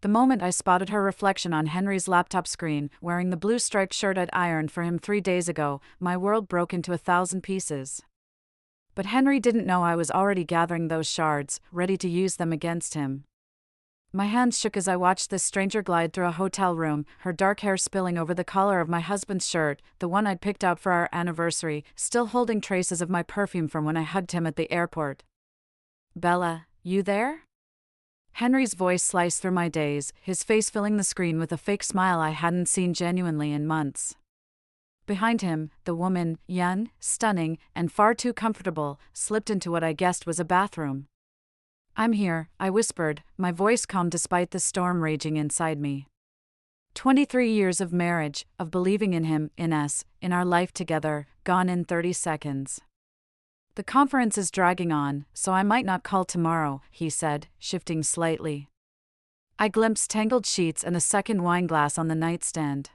The moment I spotted her reflection on Henry's laptop screen, wearing the blue striped shirt I'd ironed for him 3 days ago, my world broke into 1,000 pieces. But Henry didn't know I was already gathering those shards, ready to use them against him. My hands shook as I watched this stranger glide through a hotel room, her dark hair spilling over the collar of my husband's shirt, the one I'd picked out for our anniversary, still holding traces of my perfume from when I hugged him at the airport. "Bella, you there?" Henry's voice sliced through my daze, his face filling the screen with a fake smile I hadn't seen genuinely in months. Behind him, the woman, young, stunning, and far too comfortable, slipped into what I guessed was a bathroom. "I'm here," I whispered, my voice calm despite the storm raging inside me. 23 years of marriage, of believing in him, in us, in our life together, gone in 30 seconds. "The conference is dragging on, so I might not call tomorrow," he said, shifting slightly. I glimpsed tangled sheets and a second wineglass on the nightstand.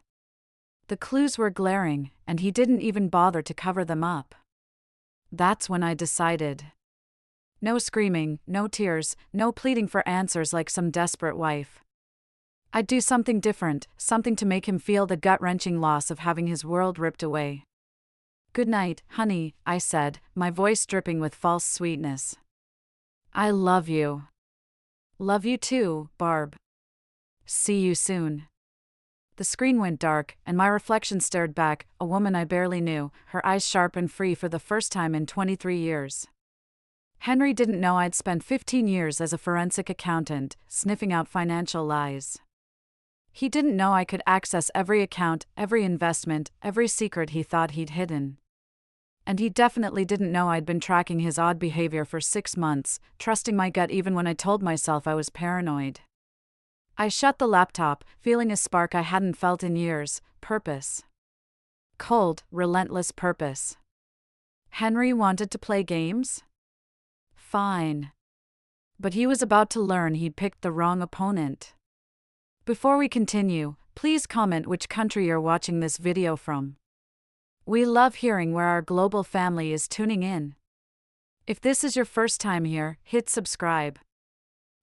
The clues were glaring, and he didn't even bother to cover them up. That's when I decided. No screaming, no tears, no pleading for answers like some desperate wife. I'd do something different, something to make him feel the gut-wrenching loss of having his world ripped away. "Good night, honey," I said, my voice dripping with false sweetness. "I love you." "Love you too, Barb. See you soon." The screen went dark, and my reflection stared back, a woman I barely knew, her eyes sharp and free for the first time in 23 years. Henry didn't know I'd spent 15 years as a forensic accountant, sniffing out financial lies. He didn't know I could access every account, every investment, every secret he thought he'd hidden. And he definitely didn't know I'd been tracking his odd behavior for 6 months, trusting my gut even when I told myself I was paranoid. I shut the laptop, feeling a spark I hadn't felt in years: purpose. Cold, relentless purpose. Henry wanted to play games? Fine. But he was about to learn he'd picked the wrong opponent. Before we continue, please comment which country you're watching this video from. We love hearing where our global family is tuning in. If this is your first time here, hit subscribe.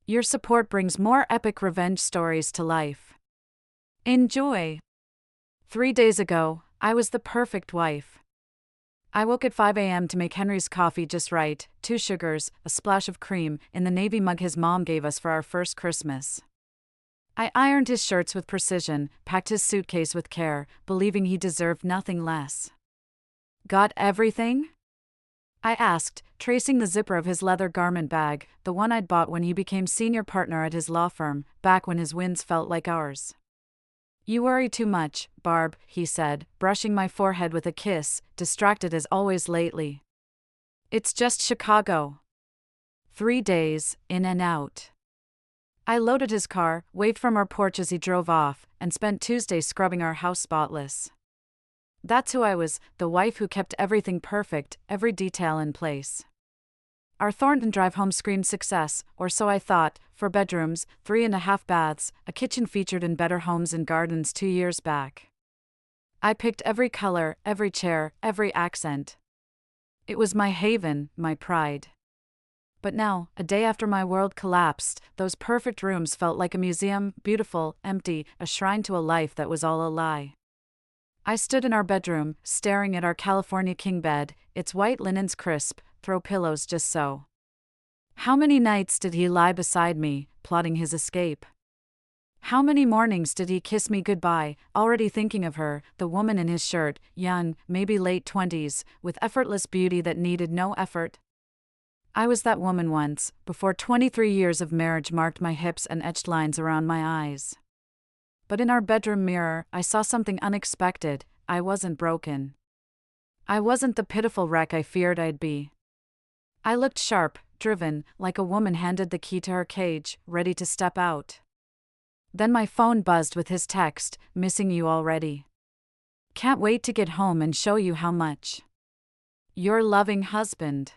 Your support brings more epic revenge stories to life. Enjoy! 3 days ago, I was the perfect wife. I woke at 5 a.m. to make Henry's coffee just right, 2 sugars, a splash of cream, in the navy mug his mom gave us for our first Christmas. I ironed his shirts with precision, packed his suitcase with care, believing he deserved nothing less. "Got everything?" I asked, tracing the zipper of his leather garment bag, the one I'd bought when he became senior partner at his law firm, back when his wins felt like ours. "You worry too much, Barb," he said, brushing my forehead with a kiss, distracted as always lately. "It's just Chicago. 3 days, in and out." I loaded his car, waved from our porch as he drove off, and spent Tuesday scrubbing our house spotless. That's who I was, the wife who kept everything perfect, every detail in place. Our Thornton drive home screamed success, or so I thought, 4 bedrooms, 3.5 baths, a kitchen featured in Better Homes and Gardens 2 years back. I picked every color, every chair, every accent. It was my haven, my pride. But now, a day after my world collapsed, those perfect rooms felt like a museum, beautiful, empty, a shrine to a life that was all a lie. I stood in our bedroom, staring at our California king bed, its white linens crisp, throw pillows just so. How many nights did he lie beside me, plotting his escape? How many mornings did he kiss me goodbye, already thinking of her, the woman in his shirt, young, maybe late 20s, with effortless beauty that needed no effort? I was that woman once, before 23 years of marriage marked my hips and etched lines around my eyes. But in our bedroom mirror, I saw something unexpected. I wasn't broken. I wasn't the pitiful wreck I feared I'd be. I looked sharp, driven, like a woman handed the key to her cage, ready to step out. Then my phone buzzed with his text, "Missing you already. Can't wait to get home and show you how much. Your loving husband."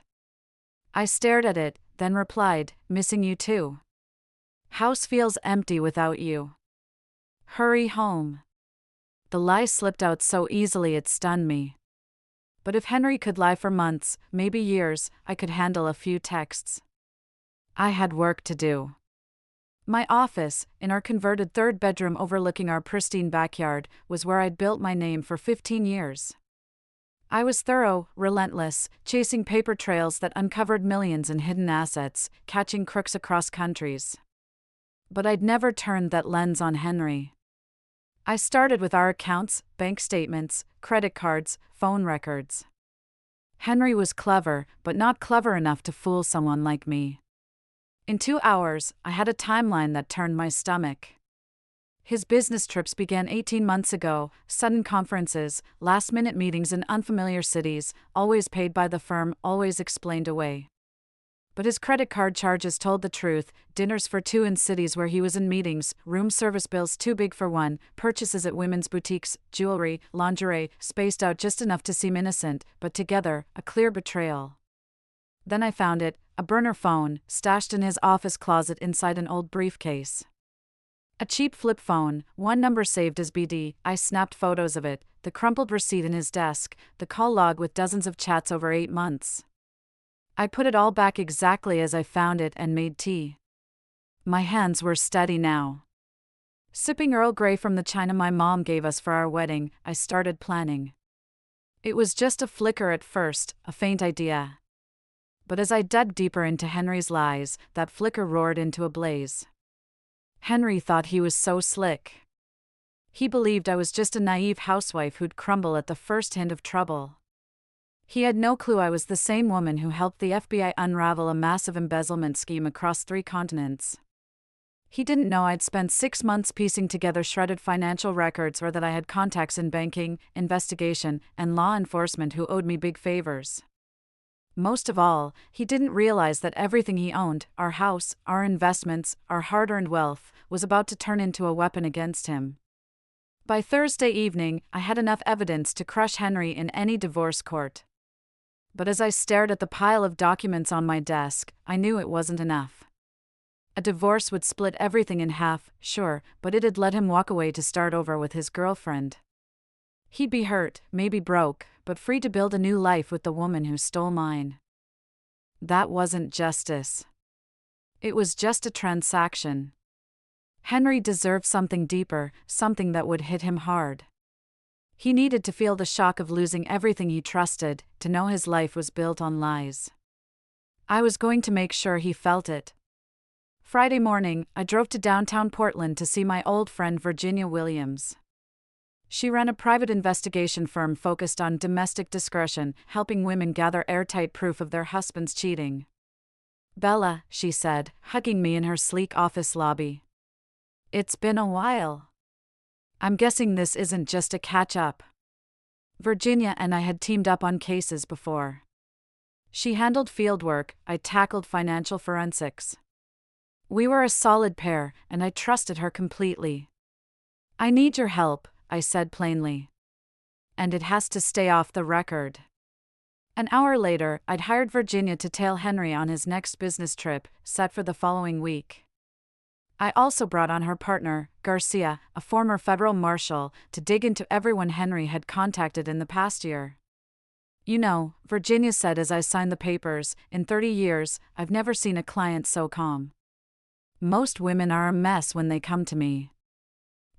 I stared at it, then replied, "Missing you too. House feels empty without you. Hurry home." The lie slipped out so easily it stunned me. But if Henry could lie for months, maybe years, I could handle a few texts. I had work to do. My office, in our converted third bedroom overlooking our pristine backyard, was where I'd built my name for 15 years. I was thorough, relentless, chasing paper trails that uncovered millions in hidden assets, catching crooks across countries. But I'd never turned that lens on Henry. I started with our accounts, bank statements, credit cards, phone records. Henry was clever, but not clever enough to fool someone like me. In 2 hours, I had a timeline that turned my stomach. His business trips began 18 months ago, sudden conferences, last-minute meetings in unfamiliar cities, always paid by the firm, always explained away. But his credit card charges told the truth: dinners for two in cities where he was in meetings, room service bills too big for one, purchases at women's boutiques, jewelry, lingerie, spaced out just enough to seem innocent, but together, a clear betrayal. Then I found it, a burner phone, stashed in his office closet inside an old briefcase. A cheap flip phone, one number saved as BD. I snapped photos of it, the crumpled receipt in his desk, the call log with dozens of chats over 8 months. I put it all back exactly as I found it and made tea. My hands were steady now. Sipping Earl Grey from the china my mom gave us for our wedding, I started planning. It was just a flicker at first, a faint idea. But as I dug deeper into Henry's lies, that flicker roared into a blaze. Henry thought he was so slick. He believed I was just a naive housewife who'd crumble at the first hint of trouble. He had no clue I was the same woman who helped the FBI unravel a massive embezzlement scheme across 3 continents. He didn't know I'd spent 6 months piecing together shredded financial records, or that I had contacts in banking, investigation, and law enforcement who owed me big favors. Most of all, he didn't realize that everything he owned, our house, our investments, our hard-earned wealth, was about to turn into a weapon against him. By Thursday evening, I had enough evidence to crush Henry in any divorce court. But as I stared at the pile of documents on my desk, I knew it wasn't enough. A divorce would split everything in half, sure, but it'd let him walk away to start over with his girlfriend. He'd be hurt, maybe broke, but free to build a new life with the woman who stole mine. That wasn't justice. It was just a transaction. Henry deserved something deeper, something that would hit him hard. He needed to feel the shock of losing everything he trusted, to know his life was built on lies. I was going to make sure he felt it. Friday morning, I drove to downtown Portland to see my old friend Virginia Williams. She ran a private investigation firm focused on domestic discretion, helping women gather airtight proof of their husband's cheating. "Bella," she said, hugging me in her sleek office lobby. "It's been a while. I'm guessing this isn't just a catch-up." Virginia and I had teamed up on cases before. She handled fieldwork, I tackled financial forensics. We were a solid pair, and I trusted her completely. "I need your help," I said plainly. "And it has to stay off the record." An hour later, I'd hired Virginia to tail Henry on his next business trip, set for the following week. I also brought on her partner, Garcia, a former federal marshal, to dig into everyone Henry had contacted in the past year. "You know," Virginia said as I signed the papers, "in 30 years, I've never seen a client so calm. Most women are a mess when they come to me."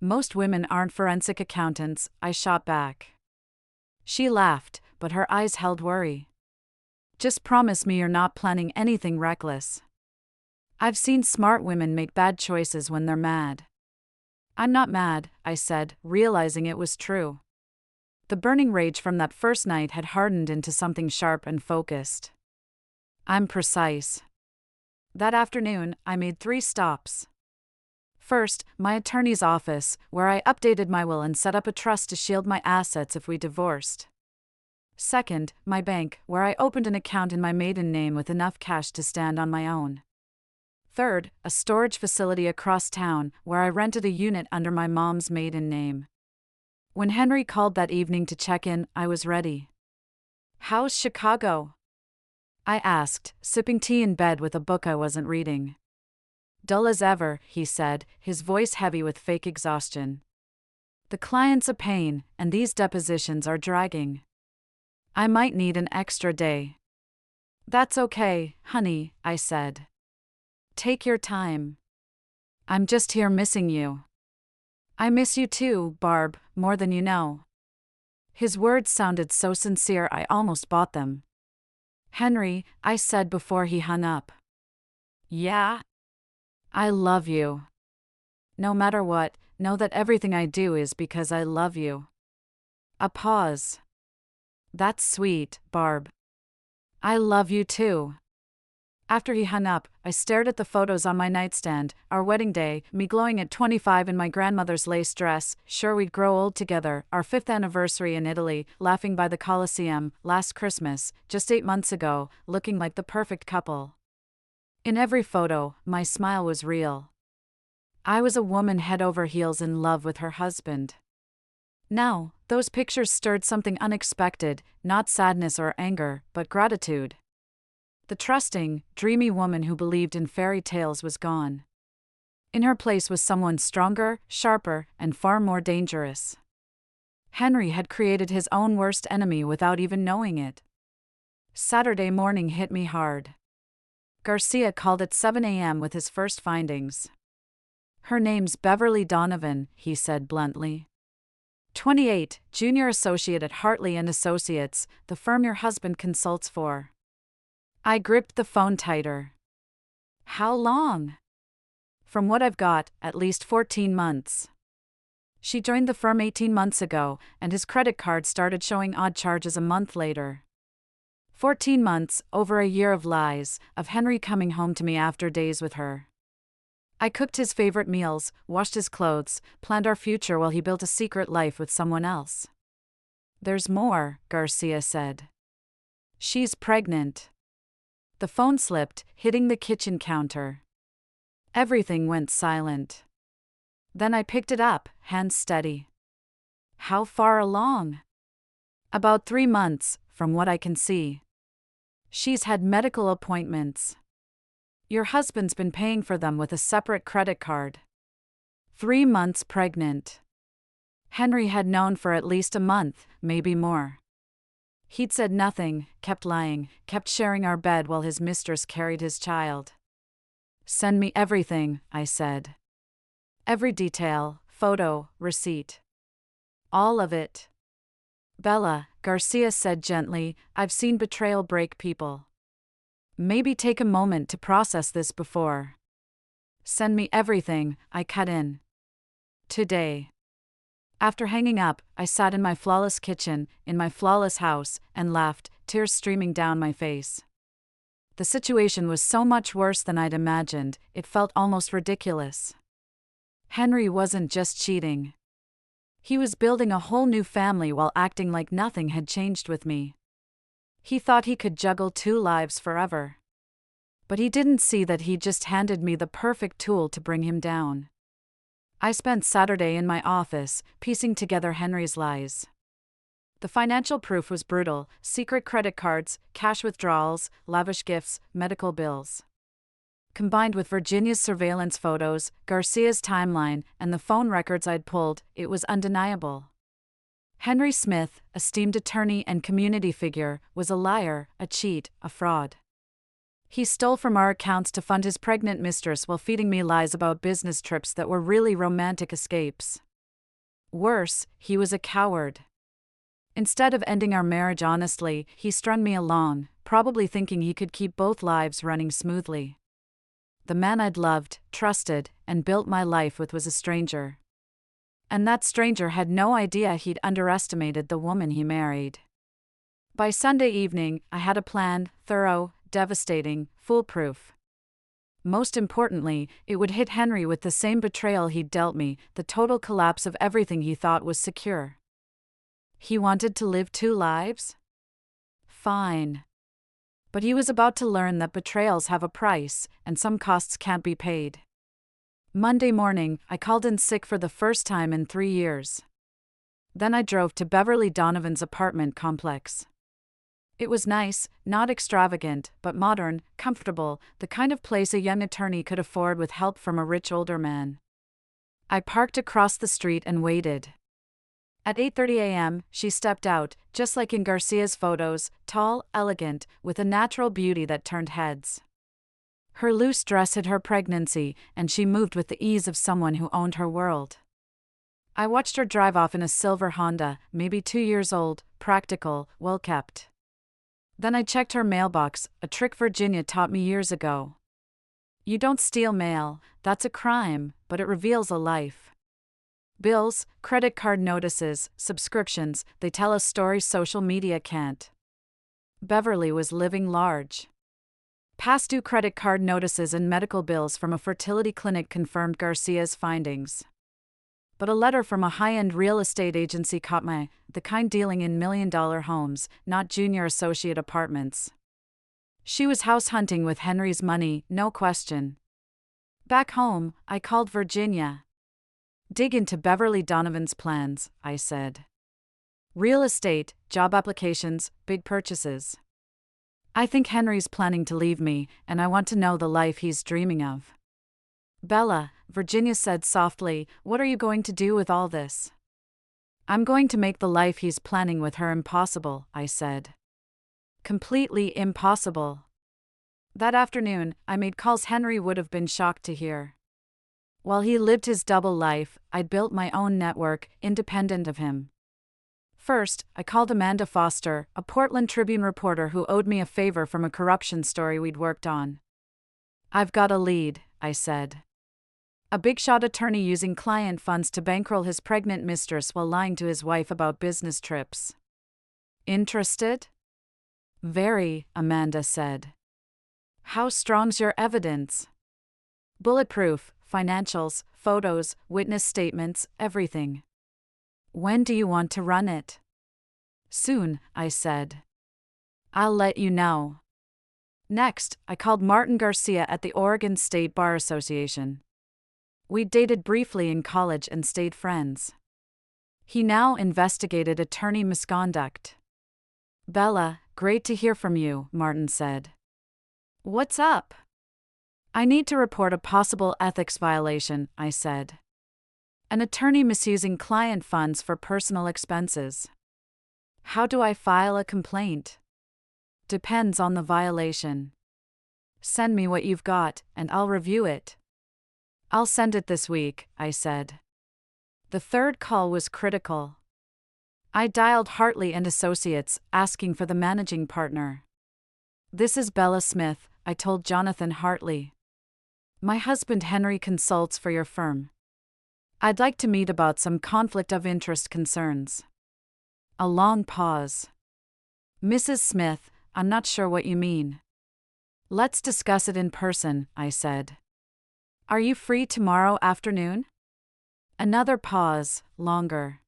"Most women aren't forensic accountants," I shot back. She laughed, but her eyes held worry. "Just promise me you're not planning anything reckless. I've seen smart women make bad choices when they're mad." "I'm not mad," I said, realizing it was true. The burning rage from that first night had hardened into something sharp and focused. "I'm precise." That afternoon, I made 3 stops. First, my attorney's office, where I updated my will and set up a trust to shield my assets if we divorced. Second, my bank, where I opened an account in my maiden name with enough cash to stand on my own. Third, a storage facility across town, where I rented a unit under my mom's maiden name. When Henry called that evening to check in, I was ready. "How's Chicago?" I asked, sipping tea in bed with a book I wasn't reading. "Dull as ever," he said, his voice heavy with fake exhaustion. "The client's a pain, and these depositions are dragging. I might need an extra day." "That's okay, honey," I said. "Take your time." I'm just here missing you. I miss you too, Barb, more than you know. His words sounded so sincere I almost bought them. Henry, I said before he hung up. Yeah? I love you. No matter what, know that everything I do is because I love you. A pause. That's sweet, Barb. I love you too. After he hung up, I stared at the photos on my nightstand, our wedding day, me glowing at 25 in my grandmother's lace dress, sure we'd grow old together, our 5th anniversary in Italy, laughing by the Colosseum, last Christmas, just 8 months ago, looking like the perfect couple. In every photo, my smile was real. I was a woman head over heels in love with her husband. Now, those pictures stirred something unexpected, not sadness or anger, but gratitude. The trusting, dreamy woman who believed in fairy tales was gone. In her place was someone stronger, sharper, and far more dangerous. Henry had created his own worst enemy without even knowing it. Saturday morning hit me hard. Garcia called at 7 a.m. with his first findings. Her name's Beverly Donovan, he said bluntly. 28, junior associate at Hartley & Associates, the firm your husband consults for. I gripped the phone tighter. How long? From what I've got, at least 14 months. She joined the firm 18 months ago, and his credit card started showing odd charges a month later. 14 months, over a year of lies, of Henry coming home to me after days with her. I cooked his favorite meals, washed his clothes, planned our future while he built a secret life with someone else. There's more, Garcia said. She's pregnant. The phone slipped, hitting the kitchen counter. Everything went silent. Then I picked it up, hands steady. How far along? About 3 months, from what I can see. She's had medical appointments. Your husband's been paying for them with a separate credit card. 3 months pregnant. Henry had known for at least a month, maybe more. He'd said nothing, kept lying, kept sharing our bed while his mistress carried his child. Send me everything, I said. Every detail, photo, receipt. All of it. Bella, Garcia said gently, I've seen betrayal break people. Maybe take a moment to process this before. Send me everything, I cut in. Today. After hanging up, I sat in my flawless kitchen, in my flawless house, and laughed, tears streaming down my face. The situation was so much worse than I'd imagined, it felt almost ridiculous. Henry wasn't just cheating. He was building a whole new family while acting like nothing had changed with me. He thought he could juggle 2 lives forever. But he didn't see that he'd just handed me the perfect tool to bring him down. I spent Saturday in my office, piecing together Henry's lies. The financial proof was brutal: secret credit cards, cash withdrawals, lavish gifts, medical bills. Combined with Virginia's surveillance photos, Garcia's timeline, and the phone records I'd pulled, it was undeniable. Henry Smith, esteemed attorney and community figure, was a liar, a cheat, a fraud. He stole from our accounts to fund his pregnant mistress while feeding me lies about business trips that were really romantic escapes. Worse, he was a coward. Instead of ending our marriage honestly, he strung me along, probably thinking he could keep both lives running smoothly. The man I'd loved, trusted, and built my life with was a stranger. And that stranger had no idea he'd underestimated the woman he married. By Sunday evening, I had a plan, thorough, devastating, foolproof. Most importantly, it would hit Henry with the same betrayal he'd dealt me, the total collapse of everything he thought was secure. He wanted to live 2 lives? Fine. But he was about to learn that betrayals have a price, and some costs can't be paid. Monday morning, I called in sick for the first time in 3 years. Then I drove to Beverly Donovan's apartment complex. It was nice, not extravagant, but modern, comfortable, the kind of place a young attorney could afford with help from a rich older man. I parked across the street and waited. At 8:30 a.m., she stepped out, just like in Garcia's photos, tall, elegant, with a natural beauty that turned heads. Her loose dress hid her pregnancy, and she moved with the ease of someone who owned her world. I watched her drive off in a silver Honda, maybe 2 years old, practical, well kept. Then I checked her mailbox, a trick Virginia taught me years ago. You don't steal mail, that's a crime, but it reveals a life. Bills, credit card notices, subscriptions, they tell us stories social media can't. Beverly was living large. Past due credit card notices and medical bills from a fertility clinic confirmed Garcia's findings. But a letter from a high-end real estate agency caught my eye, the kind dealing in million-dollar homes, not junior associate apartments. She was house hunting with Henry's money, no question. Back home, I called Virginia. Dig into Beverly Donovan's plans, I said. Real estate, job applications, big purchases. I think Henry's planning to leave me, and I want to know the life he's dreaming of. Bella, Virginia said softly, what are you going to do with all this? I'm going to make the life he's planning with her impossible, I said. Completely impossible. That afternoon, I made calls Henry would have been shocked to hear. While he lived his double life, I'd built my own network, independent of him. First, I called Amanda Foster, a Portland Tribune reporter who owed me a favor from a corruption story we'd worked on. I've got a lead, I said. A big-shot attorney using client funds to bankroll his pregnant mistress while lying to his wife about business trips. Interested? Very, Amanda said. How strong's your evidence? Bulletproof, financials, photos, witness statements, everything. When do you want to run it? Soon, I said. I'll let you know. Next, I called Martin Garcia at the Oregon State Bar Association. We dated briefly in college and stayed friends. He now investigated attorney misconduct. Bella, great to hear from you, Martin said. What's up? I need to report a possible ethics violation, I said. An attorney misusing client funds for personal expenses. How do I file a complaint? Depends on the violation. Send me what you've got, and I'll review it. I'll send it this week, I said. The third call was critical. I dialed Hartley and Associates, asking for the managing partner. This is Bella Smith, I told Jonathan Hartley. My husband Henry consults for your firm. I'd like to meet about some conflict of interest concerns. A long pause. Mrs. Smith, I'm not sure what you mean. Let's discuss it in person, I said. Are you free tomorrow afternoon? Another pause, longer.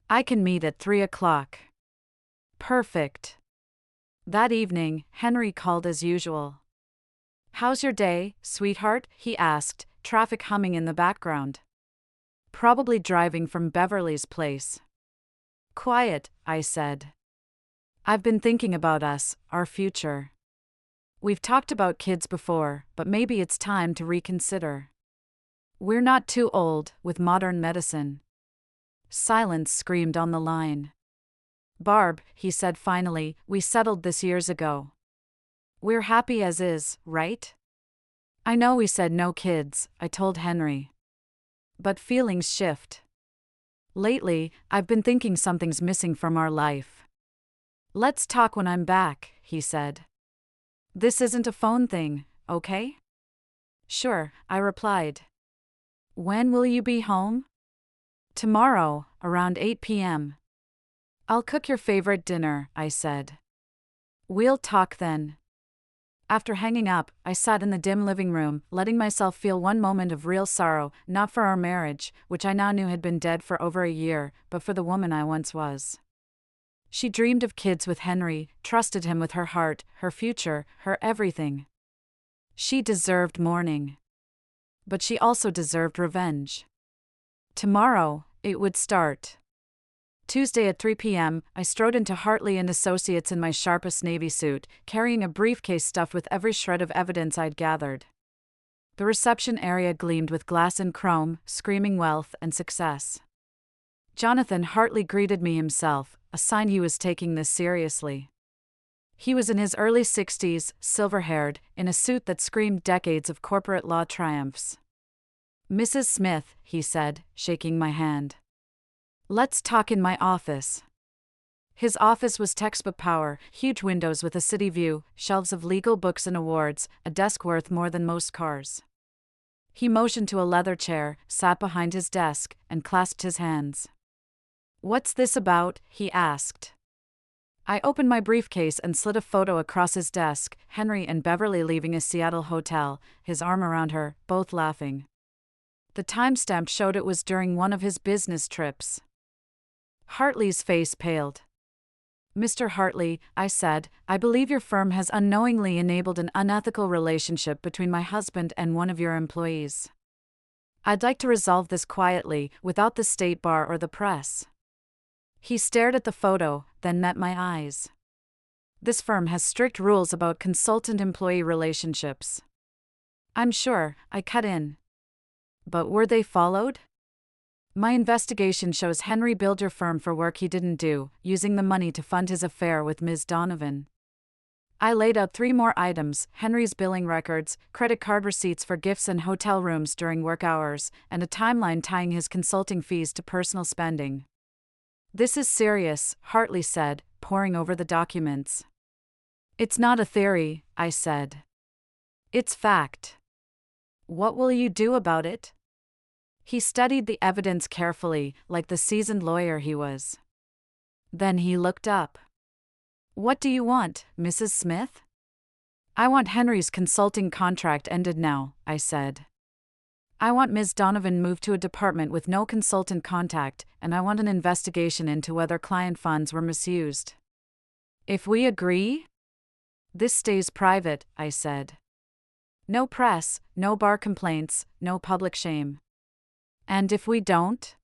I can meet at 3 o'clock. Perfect. That evening, Henry called as usual. How's your day, sweetheart? He asked, traffic humming in the background. Probably driving from Beverly's place. Quiet, I said. I've been thinking about us, our future. We've talked about kids before, but maybe it's time to reconsider. We're not too old, with modern medicine. Silence screamed on the line. Barb, he said finally, we settled this years ago. We're happy as is, right? I know we said no kids, I told Henry. But feelings shift. Lately, I've been thinking something's missing from our life. Let's talk when I'm back, he said. This isn't a phone thing, okay? Sure, I replied. When will you be home? Tomorrow, around 8 p.m. I'll cook your favorite dinner, I said. We'll talk then. After hanging up, I sat in the dim living room, letting myself feel one moment of real sorrow, not for our marriage, which I now knew had been dead for over a year, but for the woman I once was. She dreamed of kids with Henry, trusted him with her heart, her future, her everything. She deserved mourning. But she also deserved revenge. Tomorrow, it would start. Tuesday at 3 p.m., I strode into Hartley and Associates in my sharpest navy suit, carrying a briefcase stuffed with every shred of evidence I'd gathered. The reception area gleamed with glass and chrome, screaming wealth and success. Jonathan Hartley greeted me himself, a sign he was taking this seriously. He was in his early 60s, silver-haired, in a suit that screamed decades of corporate law triumphs. "Mrs. Smith," he said, shaking my hand. "Let's talk in my office." His office was textbook power, huge windows with a city view, shelves of legal books and awards, a desk worth more than most cars. He motioned to a leather chair, sat behind his desk, and clasped his hands. "What's this about?" he asked. I opened my briefcase and slid a photo across his desk, Henry and Beverly leaving a Seattle hotel, his arm around her, both laughing. The timestamp showed it was during one of his business trips. Hartley's face paled. "Mr. Hartley," I said, "I believe your firm has unknowingly enabled an unethical relationship between my husband and one of your employees. I'd like to resolve this quietly, without the state bar or the press." He stared at the photo, then met my eyes. "This firm has strict rules about consultant-employee relationships." "I'm sure," I cut in. "But were they followed?" "My investigation shows Henry billed your firm for work he didn't do, using the money to fund his affair with Ms. Donovan." I laid out 3 more items: Henry's billing records, credit card receipts for gifts and hotel rooms during work hours, and a timeline tying his consulting fees to personal spending. "This is serious," Hartley said, poring over the documents. "It's not a theory," I said. "It's fact." "What will you do about it?" He studied the evidence carefully, like the seasoned lawyer he was. Then he looked up. "What do you want, Mrs. Smith?" "I want Henry's consulting contract ended now," I said. "I want Ms. Donovan moved to a department with no consultant contact, and I want an investigation into whether client funds were misused." "If we agree?" "This stays private," I said. "No press, no bar complaints, no public shame." "And if we don't?"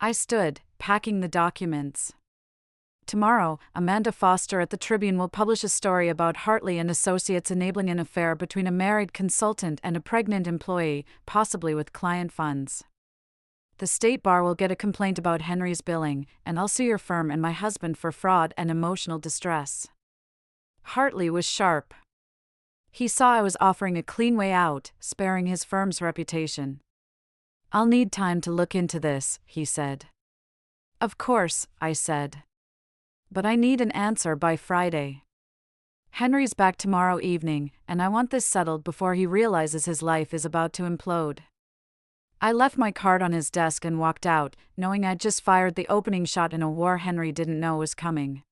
I stood, packing the documents. "Tomorrow, Amanda Foster at the Tribune will publish a story about Hartley and Associates enabling an affair between a married consultant and a pregnant employee, possibly with client funds. The state bar will get a complaint about Henry's billing, and I'll sue your firm and my husband for fraud and emotional distress." Hartley was sharp. He saw I was offering a clean way out, sparing his firm's reputation. "I'll need time to look into this," he said. "Of course," I said. "But I need an answer by Friday. Henry's back tomorrow evening, and I want this settled before he realizes his life is about to implode." I left my card on his desk and walked out, knowing I'd just fired the opening shot in a war Henry didn't know was coming.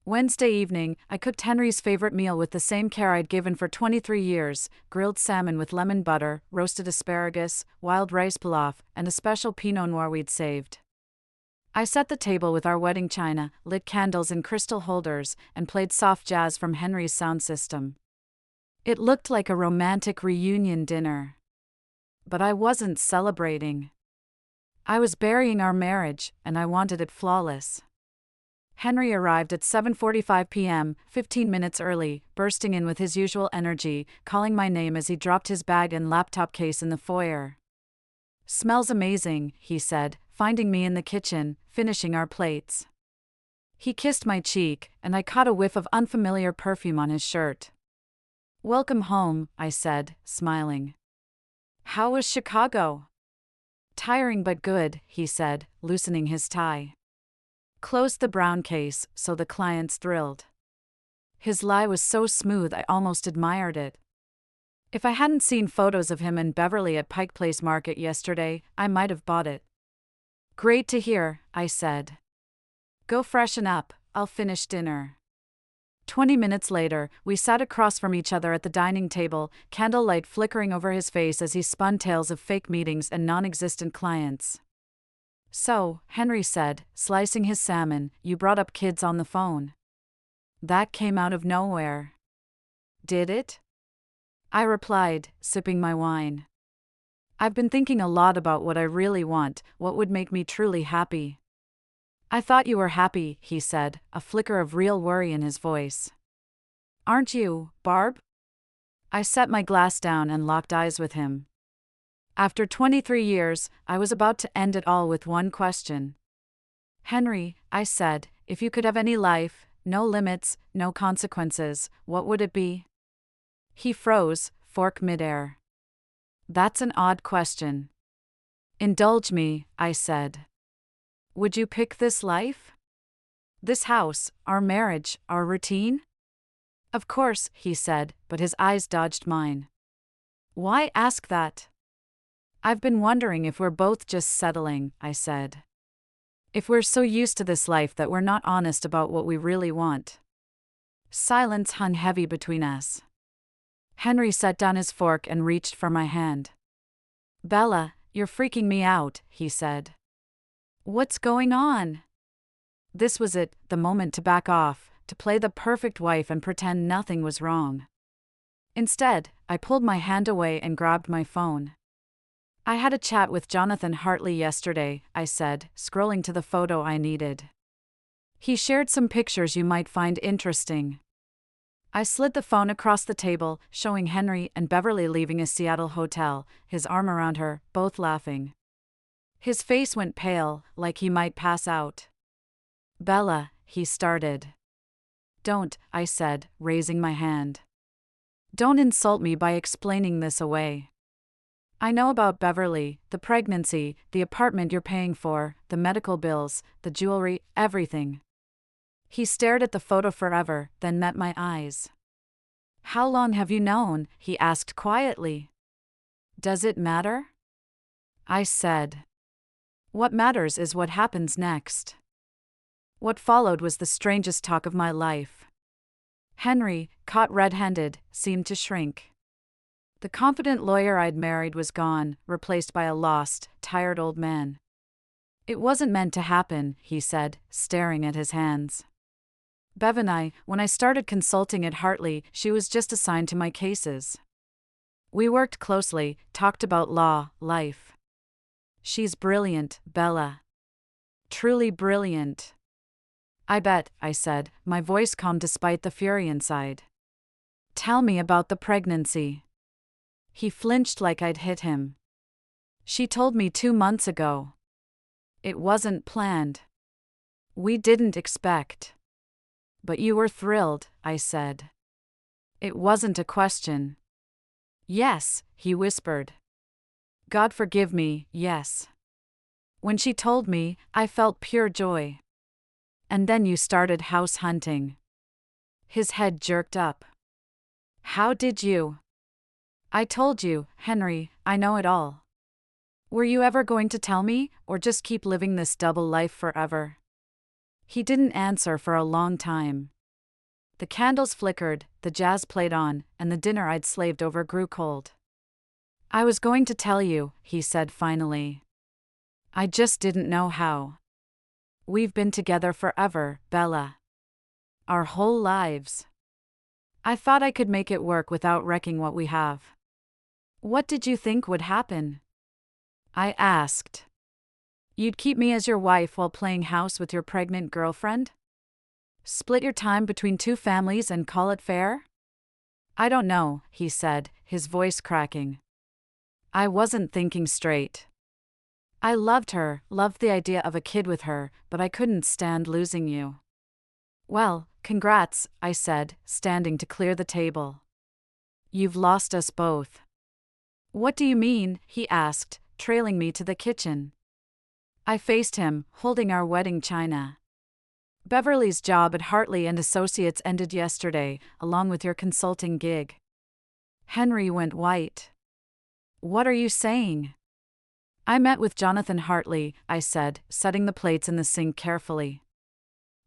Wednesday evening, I cooked Henry's favorite meal with the same care I'd given for 23 years, grilled salmon with lemon butter, roasted asparagus, wild rice pilaf, and a special Pinot Noir we'd saved. I set the table with our wedding china, lit candles in crystal holders, and played soft jazz from Henry's sound system. It looked like a romantic reunion dinner. But I wasn't celebrating. I was burying our marriage, and I wanted it flawless. Henry arrived at 7:45 p.m., 15 minutes early, bursting in with his usual energy, calling my name as he dropped his bag and laptop case in the foyer. "Smells amazing," he said, finding me in the kitchen, finishing our plates. He kissed my cheek, and I caught a whiff of unfamiliar perfume on his shirt. "Welcome home," I said, smiling. "How was Chicago?" "Tiring but good," he said, loosening his tie. Closed the brown case, so the client's thrilled. His lie was so smooth I almost admired it. If I hadn't seen photos of him and Beverly at Pike Place Market yesterday, I might have bought it. "Great to hear," I said. "Go freshen up, I'll finish dinner." 20 minutes later, we sat across from each other at the dining table, candlelight flickering over his face as he spun tales of fake meetings and non-existent clients. "So," Henry said, slicing his salmon, "you brought up kids on the phone." That came out of nowhere. "Did it?" I replied, sipping my wine. "I've been thinking a lot about what I really want, what would make me truly happy." "I thought you were happy," he said, a flicker of real worry in his voice. "Aren't you, Barb?" I set my glass down and locked eyes with him. After 23 years, I was about to end it all with one question. "Henry," I said, "if you could have any life, no limits, no consequences, what would it be? He froze, fork midair. That's an odd question. Indulge me, I said. Would you pick this life? This house, our marriage, our routine? Of course, he said, but his eyes dodged mine. Why ask that? I've been wondering if we're both just settling, I said. If we're so used to this life that we're not honest about what we really want. Silence hung heavy between us. Henry set down his fork and reached for my hand. Bella, you're freaking me out, he said. What's going on? This was it, the moment to back off, to play the perfect wife and pretend nothing was wrong. Instead, I pulled my hand away and grabbed my phone. I had a chat with Jonathan Hartley yesterday, I said, scrolling to the photo I needed. He shared some pictures you might find interesting. I slid the phone across the table, showing Henry and Beverly leaving a Seattle hotel, his arm around her, both laughing. His face went pale, like he might pass out. Bella, he started. Don't, I said, raising my hand. Don't insult me by explaining this away. I know about Beverly, the pregnancy, the apartment you're paying for, the medical bills, the jewelry, everything. He stared at the photo forever, then met my eyes. How long have you known? He asked quietly. Does it matter? I said. What matters is what happens next. What followed was the strangest talk of my life. Henry, caught red-handed, seemed to shrink. The confident lawyer I'd married was gone, replaced by a lost, tired old man. It wasn't meant to happen, he said, staring at his hands. Bev and I, when I started consulting at Hartley, she was just assigned to my cases. We worked closely, talked about law, life. She's brilliant, Bella. Truly brilliant. I bet, I said, my voice calm despite the fury inside. Tell me about the pregnancy. He flinched like I'd hit him. She told me 2 months ago. It wasn't planned. We didn't expect. But you were thrilled, I said. It wasn't a question. Yes, he whispered. God forgive me, yes. When she told me, I felt pure joy. And then you started house hunting. His head jerked up. How did you? I told you, Henry, I know it all. Were you ever going to tell me, or just keep living this double life forever? He didn't answer for a long time. The candles flickered, the jazz played on, and the dinner I'd slaved over grew cold. I was going to tell you, he said finally. I just didn't know how. We've been together forever, Bella. Our whole lives. I thought I could make it work without wrecking what we have. What did you think would happen? I asked. You'd keep me as your wife while playing house with your pregnant girlfriend? Split your time between 2 families and call it fair? I don't know, he said, his voice cracking. I wasn't thinking straight. I loved her, loved the idea of a kid with her, but I couldn't stand losing you. Well, congrats, I said, standing to clear the table. You've lost us both. What do you mean? He asked, trailing me to the kitchen. I faced him, holding our wedding china. Beverly's job at Hartley and Associates ended yesterday, along with your consulting gig. Henry went white. What are you saying? I met with Jonathan Hartley, I said, setting the plates in the sink carefully.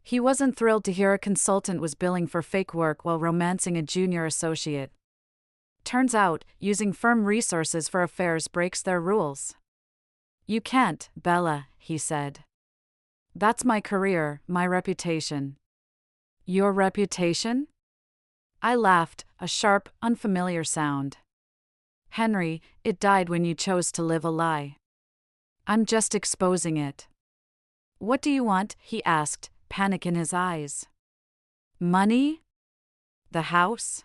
He wasn't thrilled to hear a consultant was billing for fake work while romancing a junior associate. Turns out, using firm resources for affairs breaks their rules. You can't, Bella, he said. That's my career, my reputation. Your reputation? I laughed, a sharp, unfamiliar sound. Henry, it died when you chose to live a lie. I'm just exposing it. What do you want? He asked, panic in his eyes. Money? The house?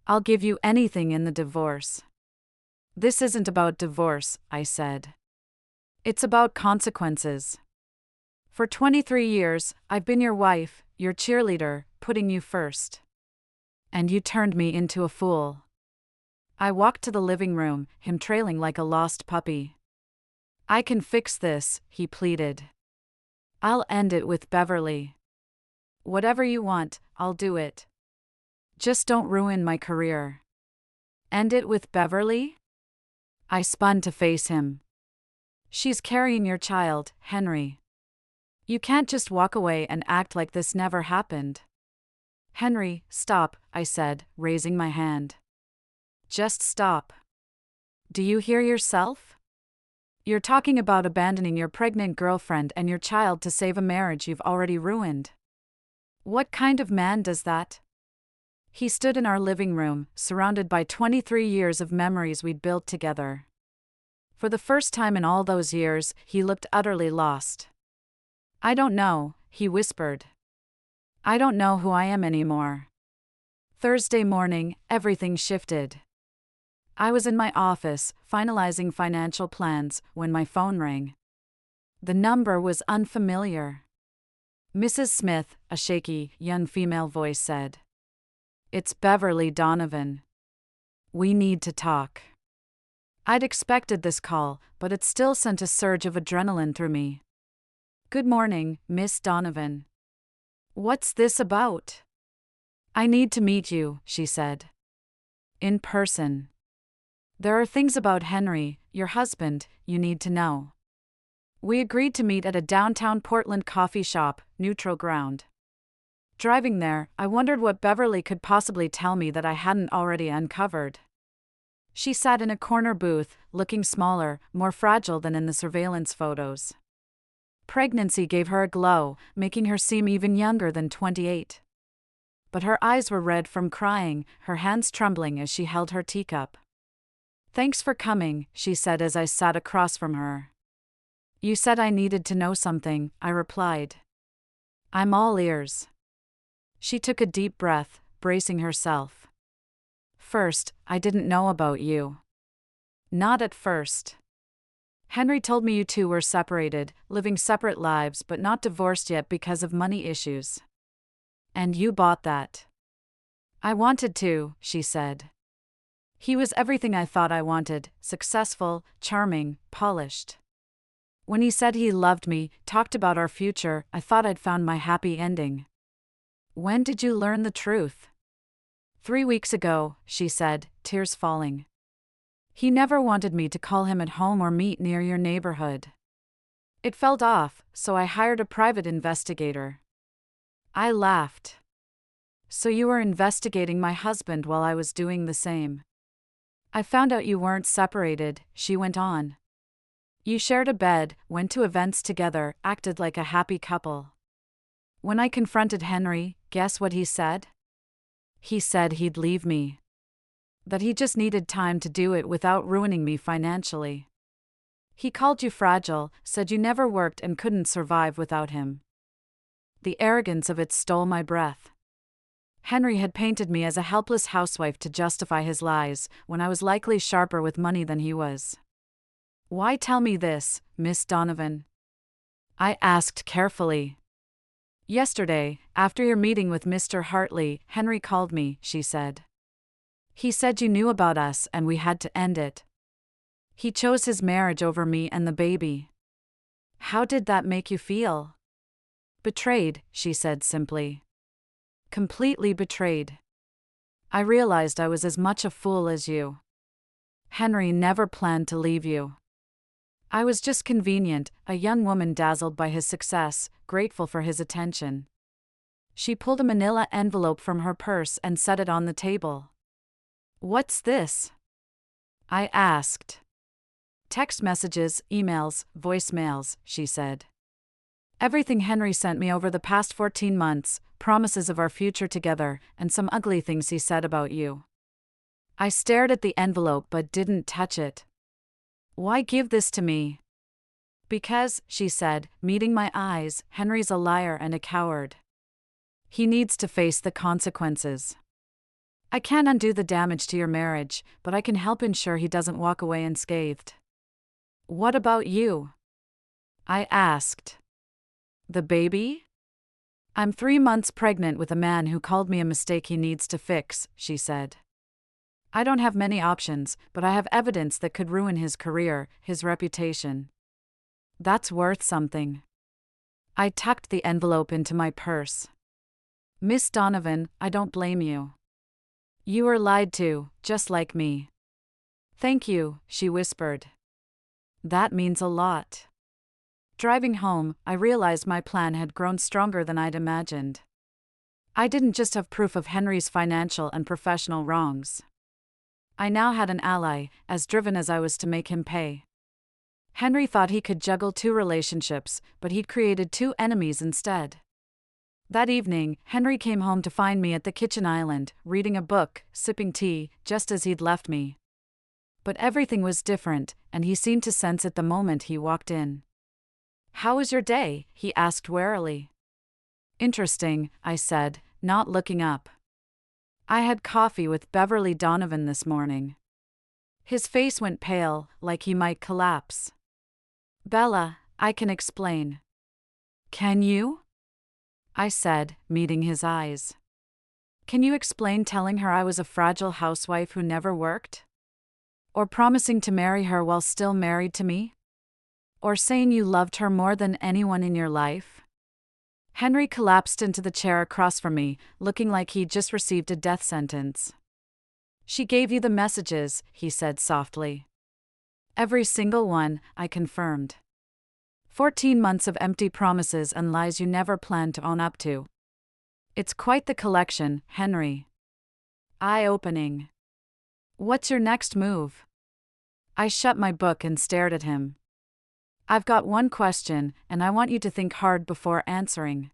I'll give you anything in the divorce. This isn't about divorce, I said. It's about consequences. For 23 years, I've been your wife, your cheerleader, putting you first. And you turned me into a fool. I walked to the living room, him trailing like a lost puppy. I can fix this, he pleaded. I'll end it with Beverly. Whatever you want, I'll do it. Just don't ruin my career. End it with Beverly? I spun to face him. She's carrying your child, Henry. You can't just walk away and act like this never happened. Henry, stop, I said, raising my hand. Just stop. Do you hear yourself? You're talking about abandoning your pregnant girlfriend and your child to save a marriage you've already ruined. What kind of man does that? He stood in our living room, surrounded by 23 years of memories we'd built together. For the first time in all those years, he looked utterly lost. I don't know, he whispered. I don't know who I am anymore. Thursday morning, everything shifted. I was in my office, finalizing financial plans, when my phone rang. The number was unfamiliar. Mrs. Smith, a shaky, young female voice said. It's Beverly Donovan. We need to talk. I'd expected this call, but it still sent a surge of adrenaline through me. Good morning, Miss Donovan. What's this about? I need to meet you, she said. In person. There are things about Henry, your husband, you need to know. We agreed to meet at a downtown Portland coffee shop, neutral ground. Driving there, I wondered what Beverly could possibly tell me that I hadn't already uncovered. She sat in a corner booth, looking smaller, more fragile than in the surveillance photos. Pregnancy gave her a glow, making her seem even younger than 28. But her eyes were red from crying, her hands trembling as she held her teacup. Thanks for coming, she said as I sat across from her. You said I needed to know something, I replied. I'm all ears. She took a deep breath, bracing herself. First, I didn't know about you. Not at first. Henry told me you two were separated, living separate lives but not divorced yet because of money issues. And you bought that. I wanted to, she said. He was everything I thought I wanted, successful, charming, polished. When he said he loved me, talked about our future, I thought I'd found my happy ending. When did you learn the truth? 3 weeks ago, she said, tears falling. He never wanted me to call him at home or meet near your neighborhood. It felt off, so I hired a private investigator. I laughed. So you were investigating my husband while I was doing the same. I found out you weren't separated, she went on. You shared a bed, went to events together, acted like a happy couple. When I confronted Henry, guess what he said? He said he'd leave me. That he just needed time to do it without ruining me financially. He called you fragile, said you never worked and couldn't survive without him. The arrogance of it stole my breath. Henry had painted me as a helpless housewife to justify his lies, when I was likely sharper with money than he was. Why tell me this, Miss Donovan? I asked carefully. Yesterday, after your meeting with Mr. Hartley, Henry called me, she said. He said you knew about us and we had to end it. He chose his marriage over me and the baby. How did that make you feel? Betrayed, she said simply. Completely betrayed. I realized I was as much a fool as you. Henry never planned to leave you. I was just convenient, a young woman dazzled by his success, grateful for his attention. She pulled a manila envelope from her purse and set it on the table. What's this? I asked. Text messages, emails, voicemails, she said. Everything Henry sent me over the past 14 months, promises of our future together, and some ugly things he said about you. I stared at the envelope but didn't touch it. Why give this to me? Because, she said, meeting my eyes, Henry's a liar and a coward. He needs to face the consequences. I can't undo the damage to your marriage, but I can help ensure he doesn't walk away unscathed. What about you? I asked. The baby? I'm 3 months pregnant with a man who called me a mistake he needs to fix, she said. I don't have many options, but I have evidence that could ruin his career, his reputation. That's worth something. I tucked the envelope into my purse. Miss Donovan, I don't blame you. You were lied to, just like me. Thank you, she whispered. That means a lot. Driving home, I realized my plan had grown stronger than I'd imagined. I didn't just have proof of Henry's financial and professional wrongs. I now had an ally, as driven as I was to make him pay. Henry thought he could juggle 2 relationships, but he'd created 2 enemies instead. That evening, Henry came home to find me at the kitchen island, reading a book, sipping tea, just as he'd left me. But everything was different, and he seemed to sense it the moment he walked in. How was your day? He asked warily. Interesting, I said, not looking up. I had coffee with Beverly Donovan this morning. His face went pale, like he might collapse. Bella, I can explain. Can you? I said, meeting his eyes. Can you explain telling her I was a fragile housewife who never worked? Or promising to marry her while still married to me? Or saying you loved her more than anyone in your life? Henry collapsed into the chair across from me, looking like he'd just received a death sentence. She gave you the messages, he said softly. Every single one, I confirmed. 14 months of empty promises and lies you never planned to own up to. It's quite the collection, Henry. Eye-opening. What's your next move? I shut my book and stared at him. I've got one question, and I want you to think hard before answering.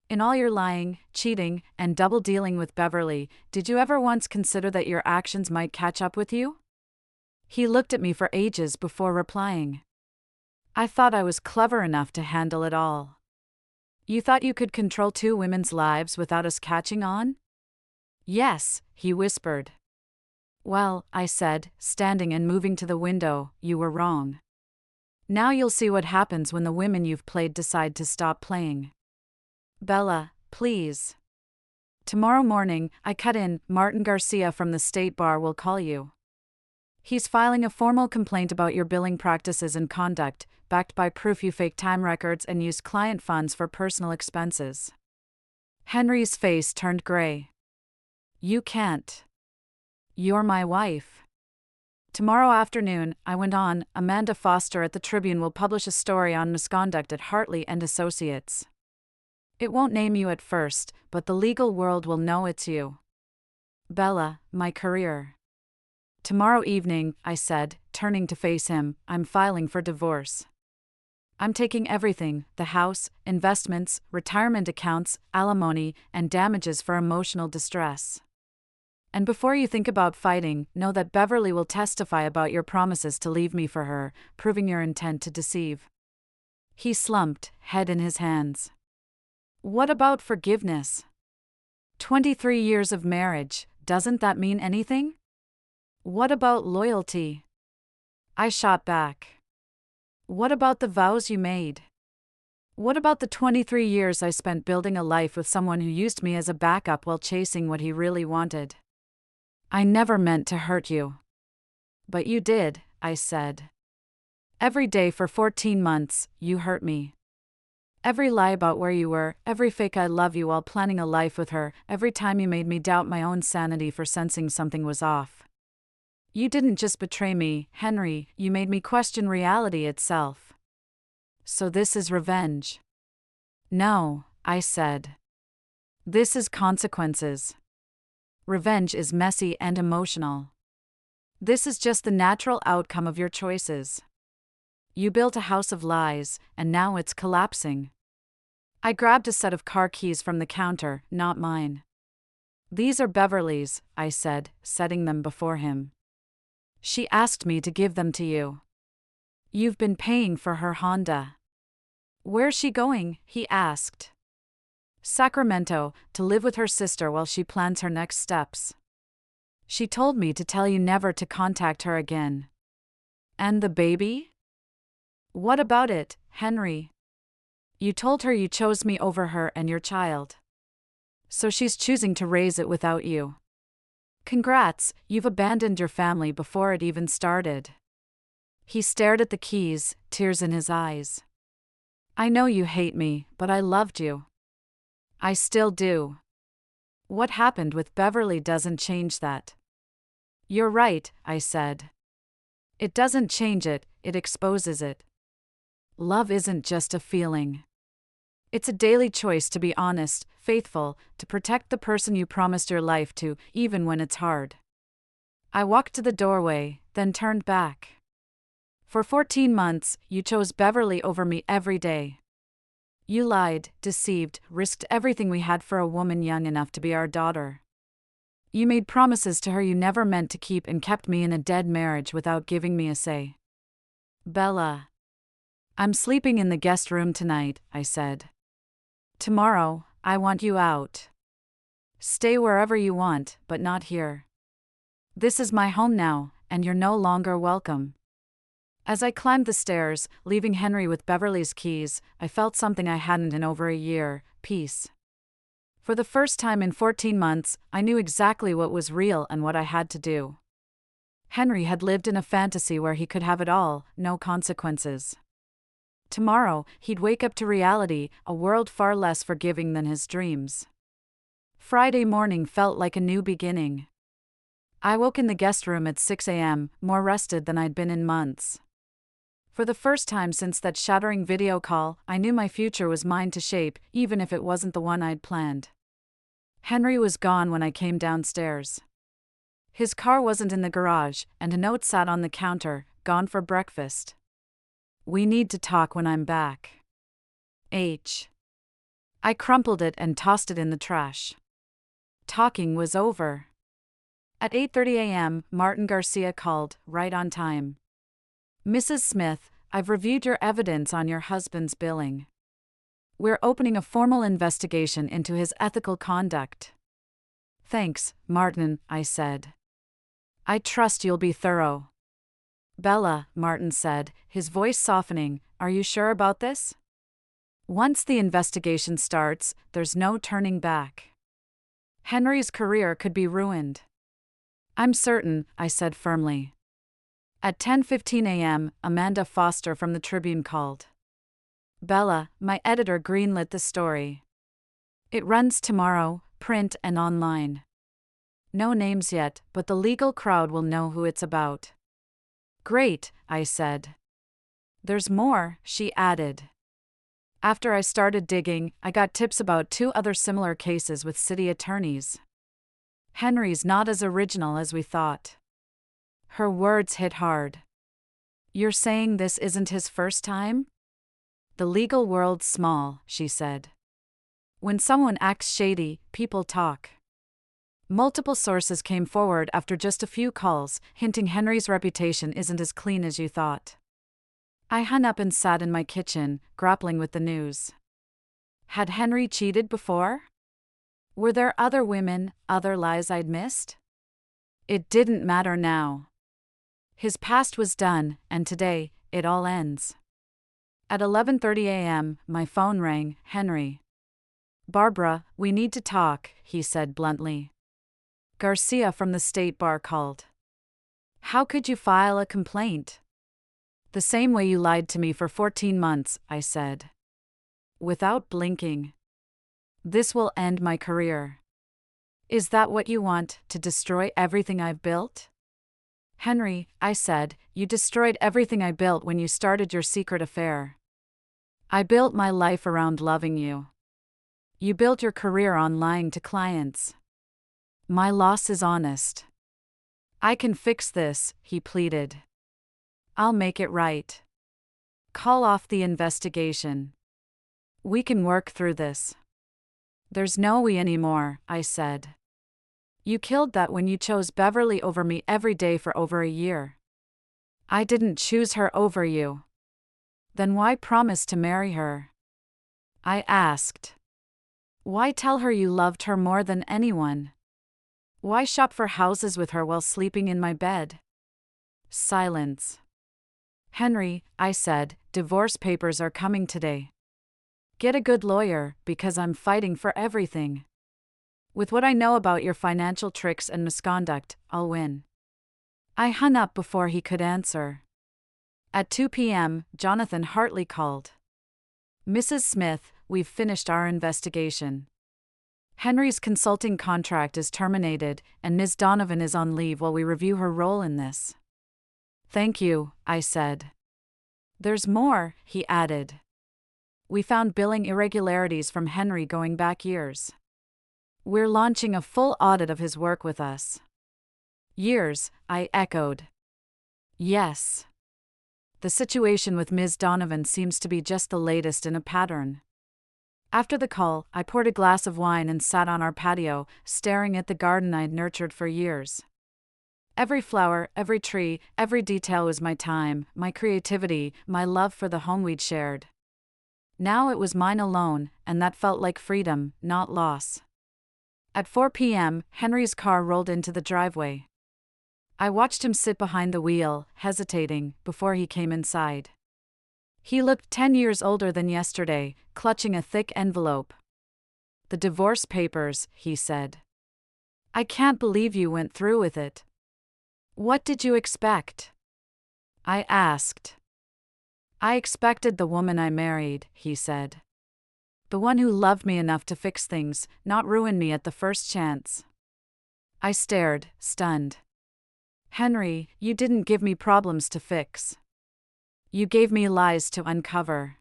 In all your lying, cheating, and double-dealing with Beverly, did you ever once consider that your actions might catch up with you? He looked at me for ages before replying. I thought I was clever enough to handle it all. You thought you could control 2 women's lives without us catching on? Yes, he whispered. Well, I said, standing and moving to the window, you were wrong. Now you'll see what happens when the women you've played decide to stop playing. Bella, please. Tomorrow morning, I cut in, Martin Garcia from the State Bar will call you. He's filing a formal complaint about your billing practices and conduct, backed by proof you faked time records and used client funds for personal expenses. Henry's face turned gray. You can't. You're my wife. Tomorrow afternoon, I went on, Amanda Foster at the Tribune will publish a story on misconduct at Hartley and Associates. It won't name you at first, but the legal world will know it's you. Bella, my career. Tomorrow evening, I said, turning to face him, I'm filing for divorce. I'm taking everything, the house, investments, retirement accounts, alimony, and damages for emotional distress. And before you think about fighting, know that Beverly will testify about your promises to leave me for her, proving your intent to deceive. He slumped, head in his hands. What about forgiveness? 23 years of marriage, doesn't that mean anything? What about loyalty? I shot back. What about the vows you made? What about the 23 years I spent building a life with someone who used me as a backup while chasing what he really wanted? I never meant to hurt you. But you did, I said. Every day for 14 months, you hurt me. Every lie about where you were, every fake I love you while planning a life with her, every time you made me doubt my own sanity for sensing something was off. You didn't just betray me, Henry, you made me question reality itself. So this is revenge. No, I said. This is consequences. Revenge is messy and emotional. This is just the natural outcome of your choices. You built a house of lies, and now it's collapsing. I grabbed a set of car keys from the counter, not mine. These are Beverly's, I said, setting them before him. She asked me to give them to you. You've been paying for her Honda. Where's she going? He asked. Sacramento, to live with her sister while she plans her next steps. She told me to tell you never to contact her again. And the baby? What about it, Henry? You told her you chose me over her and your child. So she's choosing to raise it without you. Congrats, you've abandoned your family before it even started. He stared at the keys, tears in his eyes. I know you hate me, but I loved you. I still do. What happened with Beverly doesn't change that. You're right, I said. It doesn't change it, it exposes it. Love isn't just a feeling. It's a daily choice to be honest, faithful, to protect the person you promised your life to, even when it's hard. I walked to the doorway, then turned back. For 14 months, you chose Beverly over me every day. You lied, deceived, risked everything we had for a woman young enough to be our daughter. You made promises to her you never meant to keep and kept me in a dead marriage without giving me a say. Bella. I'm sleeping in the guest room tonight, I said. Tomorrow, I want you out. Stay wherever you want, but not here. This is my home now, and you're no longer welcome. As I climbed the stairs, leaving Henry with Beverly's keys, I felt something I hadn't in over a year: peace. For the first time in 14 months, I knew exactly what was real and what I had to do. Henry had lived in a fantasy where he could have it all, no consequences. Tomorrow, he'd wake up to reality, a world far less forgiving than his dreams. Friday morning felt like a new beginning. I woke in the guest room at 6 a.m., more rested than I'd been in months. For the first time since that shattering video call, I knew my future was mine to shape, even if it wasn't the one I'd planned. Henry was gone when I came downstairs. His car wasn't in the garage, and a note sat on the counter: gone for breakfast. We need to talk when I'm back. H. I crumpled it and tossed it in the trash. Talking was over. At 8:30 a.m., Martin Garcia called, right on time. Mrs. Smith, I've reviewed your evidence on your husband's billing. We're opening a formal investigation into his ethical conduct. Thanks, Martin, I said. I trust you'll be thorough. Bella, Martin said, his voice softening, are you sure about this? Once the investigation starts, there's no turning back. Henry's career could be ruined. I'm certain, I said firmly. At 10:15 a.m., Amanda Foster from the Tribune called. Bella, my editor greenlit the story. It runs tomorrow, print and online. No names yet, but the legal crowd will know who it's about. Great, I said. There's more, she added. After I started digging, I got tips about 2 other similar cases with city attorneys. Henry's not as original as we thought. Her words hit hard. You're saying this isn't his first time? The legal world's small, she said. When someone acts shady, people talk. Multiple sources came forward after just a few calls, hinting Henry's reputation isn't as clean as you thought. I hung up and sat in my kitchen, grappling with the news. Had Henry cheated before? Were there other women, other lies I'd missed? It didn't matter now. His past was done, and today, it all ends. At 11:30 a.m., my phone rang. Henry. Barbara, we need to talk, he said bluntly. Garcia from the State Bar called. How could you file a complaint? The same way you lied to me for 14 months, I said. Without blinking. This will end my career. Is that what you want, to destroy everything I've built? Henry, I said, you destroyed everything I built when you started your secret affair. I built my life around loving you. You built your career on lying to clients. My loss is honest. I can fix this, he pleaded. I'll make it right. Call off the investigation. We can work through this. There's no we anymore, I said. You killed that when you chose Beverly over me every day for over a year. I didn't choose her over you. Then why promise to marry her? I asked. Why tell her you loved her more than anyone? Why shop for houses with her while sleeping in my bed? Silence. Henry, I said, divorce papers are coming today. Get a good lawyer, because I'm fighting for everything. With what I know about your financial tricks and misconduct, I'll win. I hung up before he could answer. At 2 p.m., Jonathan Hartley called. Mrs. Smith, we've finished our investigation. Henry's consulting contract is terminated, and Ms. Donovan is on leave while we review her role in this. Thank you, I said. There's more, he added. We found billing irregularities from Henry going back years. We're launching a full audit of his work with us. Years, I echoed. Yes. The situation with Ms. Donovan seems to be just the latest in a pattern. After the call, I poured a glass of wine and sat on our patio, staring at the garden I'd nurtured for years. Every flower, every tree, every detail was my time, my creativity, my love for the home we'd shared. Now it was mine alone, and that felt like freedom, not loss. At 4 p.m., Henry's car rolled into the driveway. I watched him sit behind the wheel, hesitating, before he came inside. He looked 10 years older than yesterday, clutching a thick envelope. The divorce papers, he said. I can't believe you went through with it. What did you expect? I asked. I expected the woman I married, he said. The one who loved me enough to fix things, not ruin me at the first chance. I stared, stunned. Henry, you didn't give me problems to fix. You gave me lies to uncover.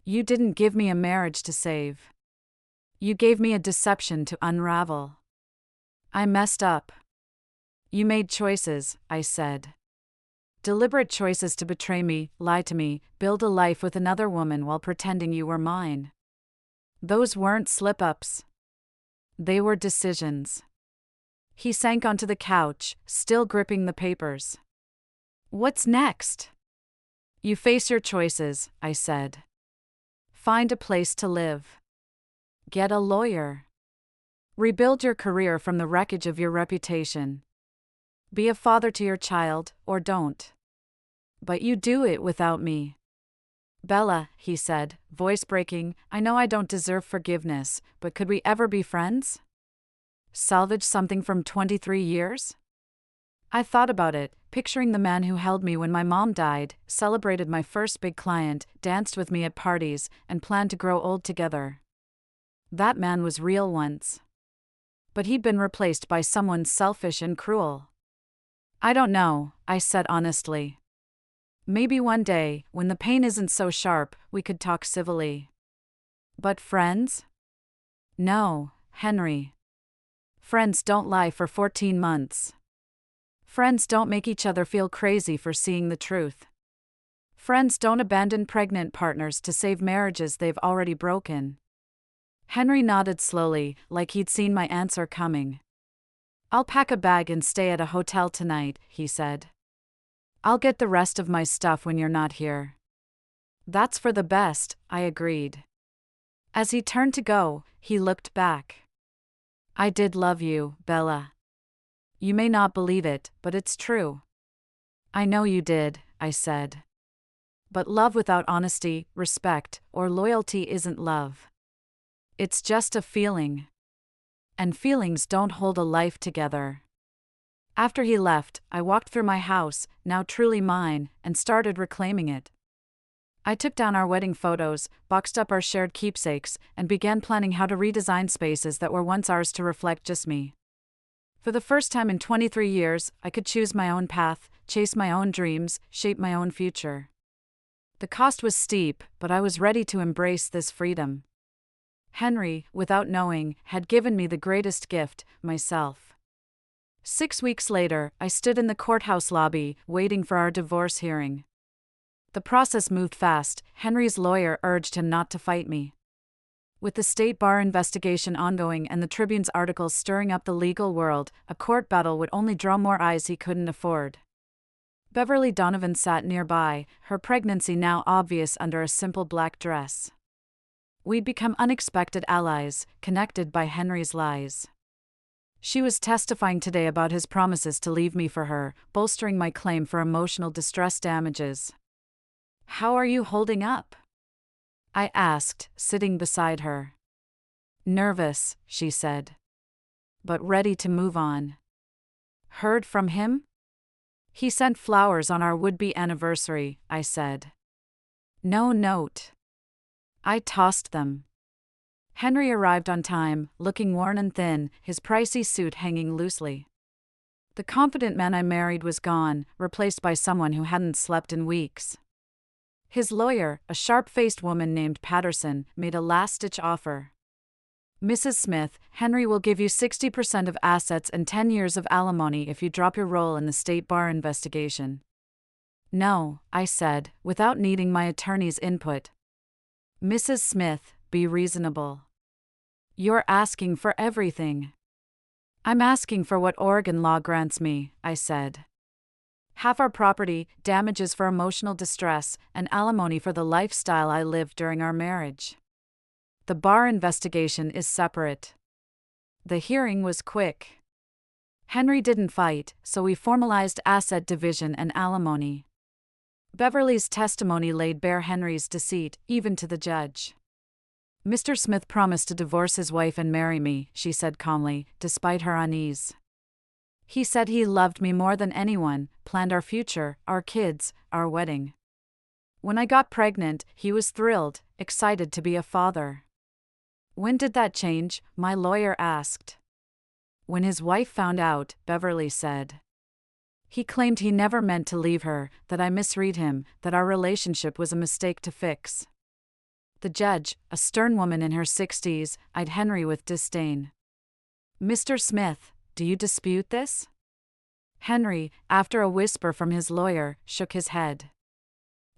You didn't give me a marriage to save. You gave me a deception to unravel. I messed up. You made choices, I said. Deliberate choices to betray me, lie to me, build a life with another woman while pretending you were mine. Those weren't slip-ups. They were decisions. He sank onto the couch, still gripping the papers. What's next? You face your choices, I said. Find a place to live. Get a lawyer. Rebuild your career from the wreckage of your reputation. Be a father to your child, or don't. But you do it without me. Bella, he said, voice breaking, I know I don't deserve forgiveness, but could we ever be friends? Salvage something from 23 years? I thought about it, picturing the man who held me when my mom died, celebrated my first big client, danced with me at parties, and planned to grow old together. That man was real once. But he'd been replaced by someone selfish and cruel. I don't know, I said honestly. Maybe one day, when the pain isn't so sharp, we could talk civilly. But friends? No, Henry. Friends don't lie for 14 months. Friends don't make each other feel crazy for seeing the truth. Friends don't abandon pregnant partners to save marriages they've already broken. Henry nodded slowly, like he'd seen my answer coming. I'll pack a bag and stay at a hotel tonight, he said. I'll get the rest of my stuff when you're not here. That's for the best, I agreed. As he turned to go, he looked back. I did love you, Bella. You may not believe it, but it's true. I know you did, I said. But love without honesty, respect, or loyalty isn't love. It's just a feeling. And feelings don't hold a life together. After he left, I walked through my house, now truly mine, and started reclaiming it. I took down our wedding photos, boxed up our shared keepsakes, and began planning how to redesign spaces that were once ours to reflect just me. For the first time in 23 years, I could choose my own path, chase my own dreams, shape my own future. The cost was steep, but I was ready to embrace this freedom. Henry, without knowing, had given me the greatest gift, myself. 6 weeks later, I stood in the courthouse lobby, waiting for our divorce hearing. The process moved fast. Henry's lawyer urged him not to fight me. With the state bar investigation ongoing and the Tribune's articles stirring up the legal world, a court battle would only draw more eyes he couldn't afford. Beverly Donovan sat nearby, her pregnancy now obvious under a simple black dress. We'd become unexpected allies, connected by Henry's lies. She was testifying today about his promises to leave me for her, bolstering my claim for emotional distress damages. How are you holding up? I asked, sitting beside her. Nervous, she said. But ready to move on. Heard from him? He sent flowers on our would-be anniversary, I said. No note. I tossed them. Henry arrived on time, looking worn and thin, his pricey suit hanging loosely. The confident man I married was gone, replaced by someone who hadn't slept in weeks. His lawyer, a sharp-faced woman named Patterson, made a last-ditch offer. Mrs. Smith, Henry will give you 60% of assets and 10 years of alimony if you drop your role in the state bar investigation. No, I said, without needing my attorney's input. Mrs. Smith, be reasonable. You're asking for everything. I'm asking for what Oregon law grants me, I said. Half our property, damages for emotional distress, and alimony for the lifestyle I lived during our marriage. The bar investigation is separate. The hearing was quick. Henry didn't fight, so we formalized asset division and alimony. Beverly's testimony laid bare Henry's deceit, even to the judge. Mr. Smith promised to divorce his wife and marry me, she said calmly, despite her unease. He said he loved me more than anyone, planned our future, our kids, our wedding. When I got pregnant, he was thrilled, excited to be a father. When did that change? My lawyer asked. When his wife found out, Beverly said. He claimed he never meant to leave her, that I misread him, that our relationship was a mistake to fix. The judge, a stern woman in her 60s, eyed Henry with disdain. Mr. Smith, do you dispute this? Henry, after a whisper from his lawyer, shook his head.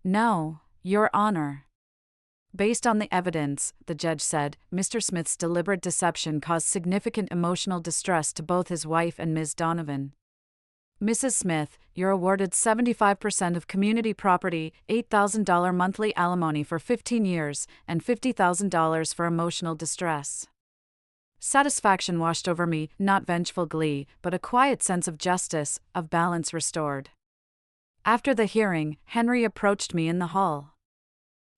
No, Your Honor. Based on the evidence, the judge said, Mr. Smith's deliberate deception caused significant emotional distress to both his wife and Ms. Donovan. Mrs. Smith, you're awarded 75% of community property, $8,000 monthly alimony for 15 years, and $50,000 for emotional distress. Satisfaction washed over me, not vengeful glee, but a quiet sense of justice, of balance restored. After the hearing, Henry approached me in the hall.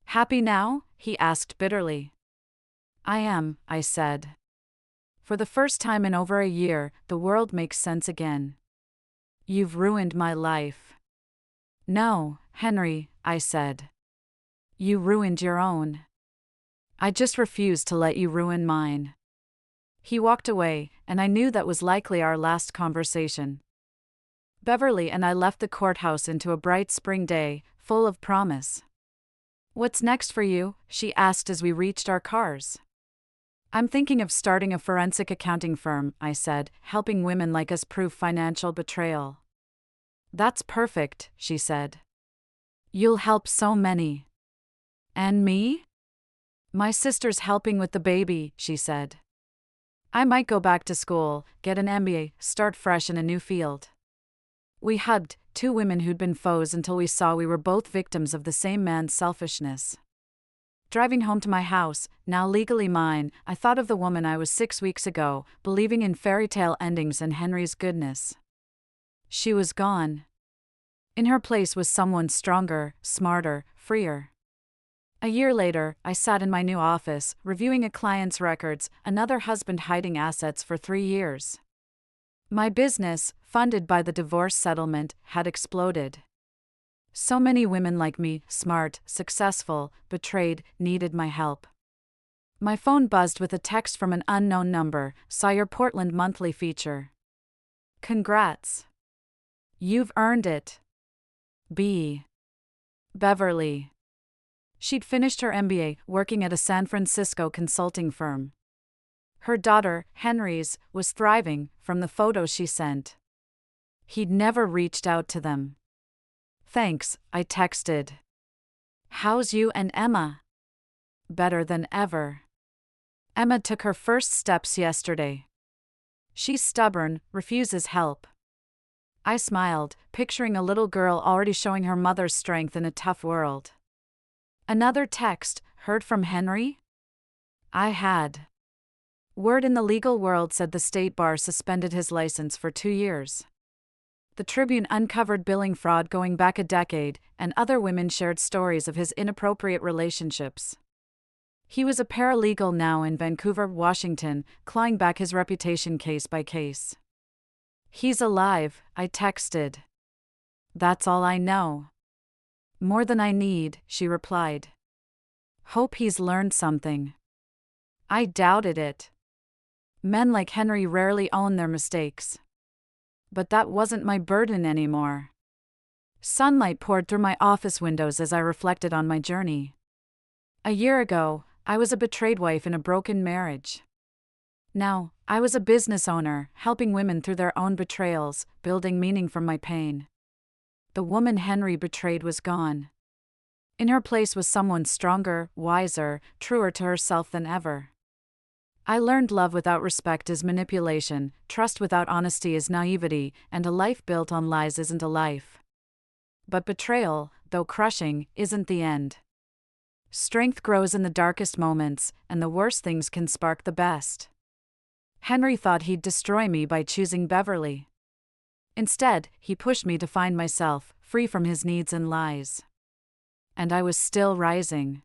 Happy now? He asked bitterly. I am, I said. For the first time in over a year, the world makes sense again. You've ruined my life. No, Henry, I said. You ruined your own. I just refuse to let you ruin mine. He walked away, and I knew that was likely our last conversation. Beverly and I left the courthouse into a bright spring day, full of promise. What's next for you? She asked as we reached our cars. I'm thinking of starting a forensic accounting firm, I said, helping women like us prove financial betrayal. That's perfect, she said. You'll help so many. And me? My sister's helping with the baby, she said. I might go back to school, get an MBA, start fresh in a new field. We hugged, two women who'd been foes until we saw we were both victims of the same man's selfishness. Driving home to my house, now legally mine, I thought of the woman I was 6 weeks ago, believing in fairy tale endings and Henry's goodness. She was gone. In her place was someone stronger, smarter, freer. A year later, I sat in my new office, reviewing a client's records, another husband hiding assets for 3 years. My business, funded by the divorce settlement, had exploded. So many women like me, smart, successful, betrayed, needed my help. My phone buzzed with a text from an unknown number, saw your Portland monthly feature. Congrats. You've earned it. B. Beverly. She'd finished her MBA, working at a San Francisco consulting firm. Her daughter, Henry's, was thriving, from the photos she sent. He'd never reached out to them. Thanks, I texted. How's you and Emma? Better than ever. Emma took her first steps yesterday. She's stubborn, refuses help. I smiled, picturing a little girl already showing her mother's strength in a tough world. Another text, heard from Henry? I had. Word in the legal world said the state bar suspended his license for 2 years. The Tribune uncovered billing fraud going back a decade, and other women shared stories of his inappropriate relationships. He was a paralegal now in Vancouver, Washington, clawing back his reputation case by case. "He's alive," I texted. "That's all I know." "More than I need," she replied. "Hope he's learned something." I doubted it. Men like Henry rarely own their mistakes. But that wasn't my burden anymore. Sunlight poured through my office windows as I reflected on my journey. A year ago, I was a betrayed wife in a broken marriage. Now, I was a business owner, helping women through their own betrayals, building meaning from my pain. The woman Henry betrayed was gone. In her place was someone stronger, wiser, truer to herself than ever. I learned love without respect is manipulation, trust without honesty is naivety, and a life built on lies isn't a life. But betrayal, though crushing, isn't the end. Strength grows in the darkest moments, and the worst things can spark the best. Henry thought he'd destroy me by choosing Beverly. Instead, he pushed me to find myself, free from his needs and lies. And I was still rising.